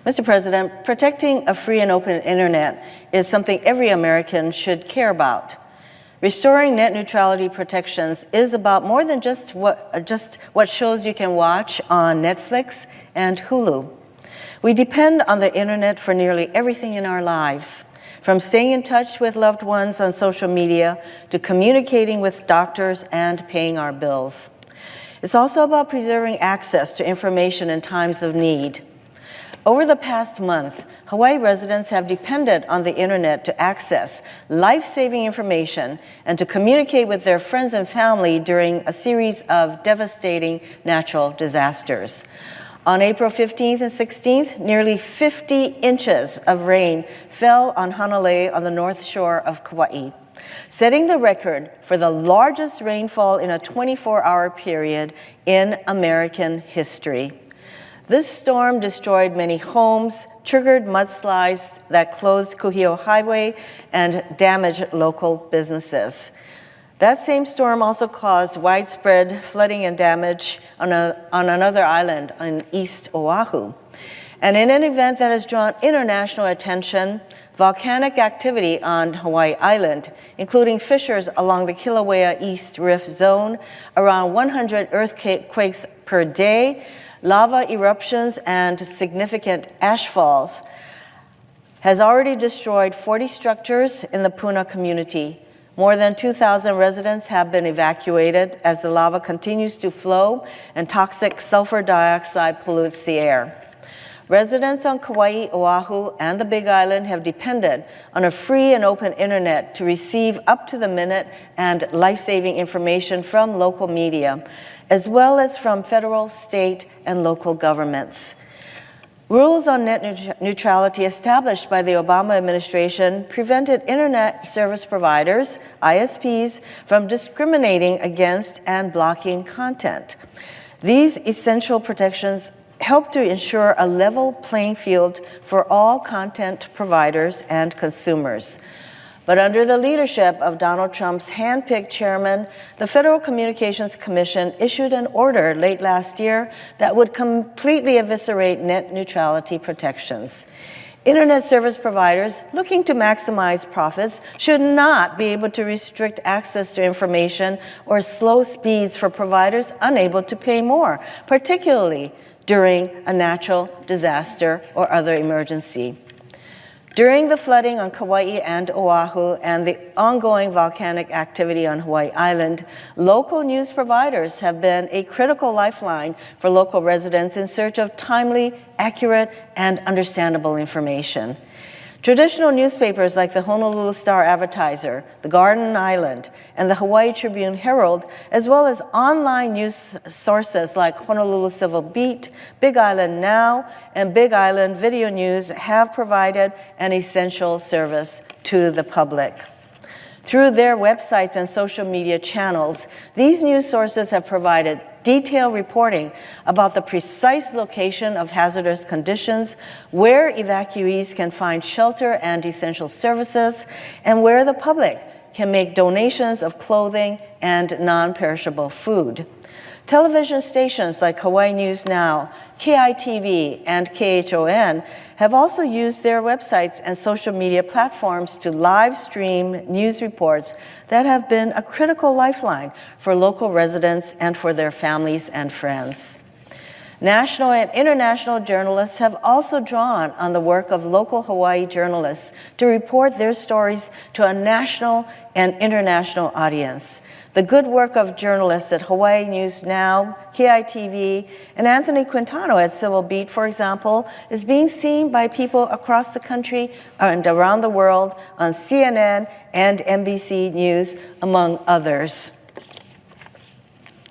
Mr. President, protecting a free and open internet is something every American should care about. Restoring net neutrality protections is about more than just what shows you can watch on Netflix and Hulu. We depend on the internet for nearly everything in our lives, from staying in touch with loved ones on social media to communicating with doctors and paying our bills. It's also about preserving access to information in times of need. Over the past month, Hawaii residents have depended on the internet to access life-saving information and to communicate with their friends and family during a series of devastating natural disasters. On April 15th and 16th, nearly 50 inches of rain fell on Hanalei on the north shore of Kauai, setting the record for the largest rainfall in a 24-hour period in American history. This storm destroyed many homes, triggered mudslides that closed Kuhio Highway, and damaged local businesses. That same storm also caused widespread flooding and damage on another island on East Oahu. And in an event that has drawn international attention, volcanic activity on Hawaii Island, including fissures along the Kilauea East Rift Zone, around 100 earthquakes per day, lava eruptions, and significant ash falls, has already destroyed 40 structures in the Puna community. More than 2,000 residents have been evacuated as the lava continues to flow and toxic sulfur dioxide pollutes the air. Residents on Kauai, Oahu, and the Big Island have depended on a free and open internet to receive up-to-the-minute and life-saving information from local media, as well as from federal, state, and local governments. Rules on net neutrality established by the Obama administration prevented internet service providers, ISPs, from discriminating against and blocking content. These essential protections help to ensure a level playing field for all content providers and consumers. But under the leadership of Donald Trump's handpicked chairman, the Federal Communications Commission issued an order late last year that would completely eviscerate net neutrality protections. Internet service providers looking to maximize profits should not be able to restrict access to information or slow speeds for providers unable to pay more, particularly during a natural disaster or other emergency. During the flooding on Kauai and Oahu and the ongoing volcanic activity on Hawaii Island, local news providers have been a critical lifeline for local residents in search of timely, accurate, and understandable information. Traditional newspapers like the Honolulu Star-Advertiser, the Garden Island, and the Hawaii Tribune Herald, as well as online news sources like Honolulu Civil Beat, Big Island Now, and Big Island Video News have provided an essential service to the public. Through their websites and social media channels, these news sources have provided detailed reporting about the precise location of hazardous conditions, where evacuees can find shelter and essential services, and where the public can make donations of clothing and non-perishable food. Television stations like Hawaii News Now, KITV, and KHON have also used their websites and social media platforms to live stream news reports that have been a critical lifeline for local residents and for their families and friends. National and international journalists have also drawn on the work of local Hawaii journalists to report their stories to a national and international audience. The good work of journalists at Hawaii News Now, KITV, and Anthony Quintano at Civil Beat, for example, is being seen by people across the country and around the world on CNN and NBC News, among others.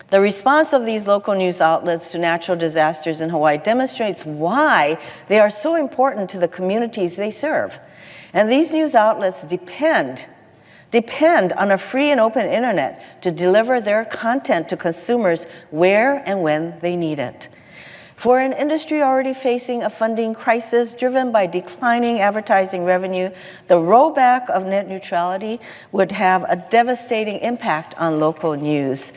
The response of these local news outlets to natural disasters in Hawaii demonstrates why they are so important to the communities they serve. And these news outlets depend on a free and open internet to deliver their content to consumers where and when they need it. For an industry already facing a funding crisis driven by declining advertising revenue, the rollback of net neutrality would have a devastating impact on local news.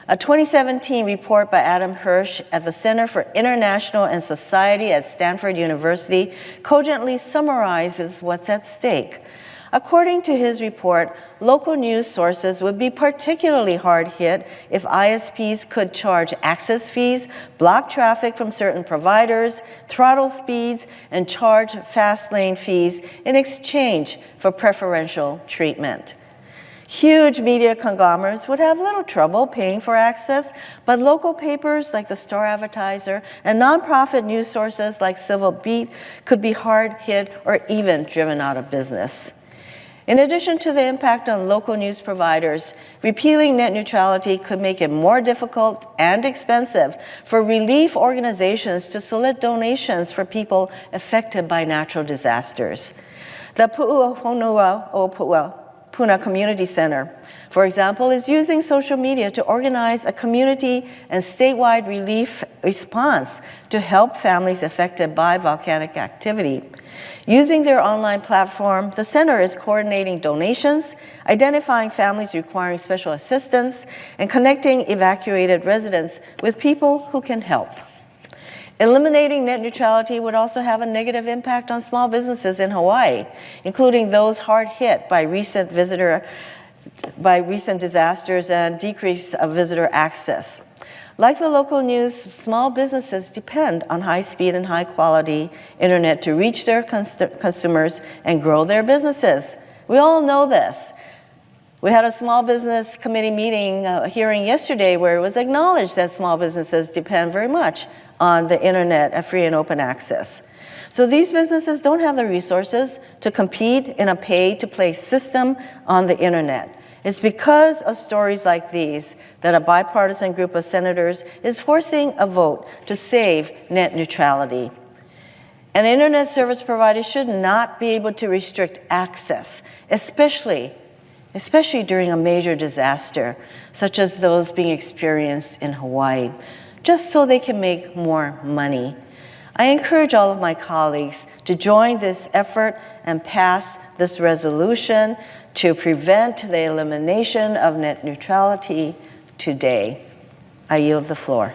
A 2017 report by Adam Hirsch at the Center for International and Society at Stanford University cogently summarizes what's at stake. According to his report, local news sources would be particularly hard hit if ISPs could charge access fees, block traffic from certain providers, throttle speeds, and charge fast lane fees in exchange for preferential treatment. Huge media conglomerates would have little trouble paying for access, but local papers like the Star Advertiser and nonprofit news sources like Civil Beat could be hard hit or even driven out of business. In addition to the impact on local news providers, repealing net neutrality could make it more difficult and expensive for relief organizations to solicit donations for people affected by natural disasters. The Pu'uhonua o Puna Community Center, for example, is using social media to organize a community and statewide relief response to help families affected by volcanic activity. Using their online platform, the center is coordinating donations, identifying families requiring special assistance, and connecting evacuated residents with people who can help. Eliminating net neutrality would also have a negative impact on small businesses in Hawaii, including those hard hit by recent disasters and decrease of visitor access. Like the local news, small businesses depend on high-speed and high-quality internet to reach their consumers and grow their businesses. We all know this. We had a small business committee meeting hearing yesterday where it was acknowledged that small businesses depend very much on the internet and free and open access. So these businesses don't have the resources to compete in a pay-to-play system on the internet. It's because of stories like these that a bipartisan group of senators is forcing a vote to save net neutrality. An internet service provider should not be able to restrict access, especially during a major disaster, such as those being experienced in Hawaii, just so they can make more money. I encourage all of my colleagues to join this effort and pass this resolution to prevent the elimination of net neutrality today. I yield the floor.